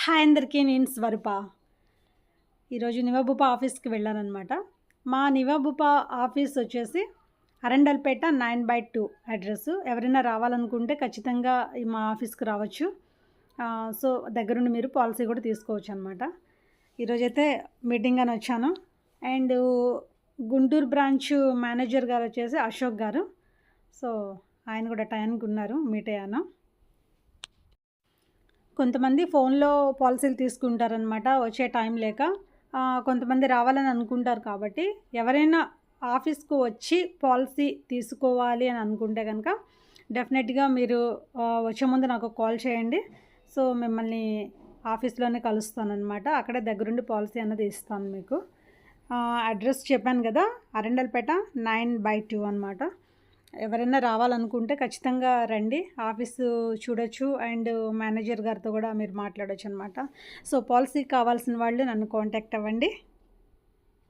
Hi అందరికీ, నేను స్వరూప. ఈరోజు నివబుప ఆఫీస్కి వెళ్ళానమాట. మా నివబుప ఆఫీస్ వచ్చేసి అరండల్పేట 9/2 అడ్రస్. ఎవరైనా రావాలనుకుంటే ఖచ్చితంగా మా ఆఫీస్కి రావచ్చు. సో దగ్గరుండి మీరు పాలసీ కూడా తీసుకోవచ్చు అనమాట. ఈరోజైతే మీటింగ్ అని వచ్చాను. అండ్ గుంటూరు బ్రాంచ్ మేనేజర్ గారు వచ్చేసి అశోక్ గారు. సో ఆయన కూడా టైంకి ఉన్నారు, మీట్ అయ్యాను. కొంతమంది ఫోన్లో పాలసీలు తీసుకుంటారనమాట వచ్చే టైం లేక. కొంతమంది రావాలని అనుకుంటారు కాబట్టి ఎవరైనా ఆఫీస్కు వచ్చి పాలసీ తీసుకోవాలి అని అనుకుంటే కనుక డెఫినెట్గా మీరు వచ్చే ముందు నాకు కాల్ చేయండి. సో మిమ్మల్ని ఆఫీస్లోనే కలుస్తానమాట. అక్కడే దగ్గరుండి పాలసీ అన్నది ఇస్తాను మీకు. అడ్రస్ చెప్పాను కదా, అరండల్పేట 9/2 అనమాట. ఎవరైనా రావాలనుకుంటే ఖచ్చితంగా రండి, ఆఫీసు చూడొచ్చు. అండ్ మేనేజర్ గారితో కూడా మీరు మాట్లాడొచ్చు అనమాట. సో పాలసీ కావాల్సిన వాళ్ళు నన్ను కాంటాక్ట్ అవ్వండి.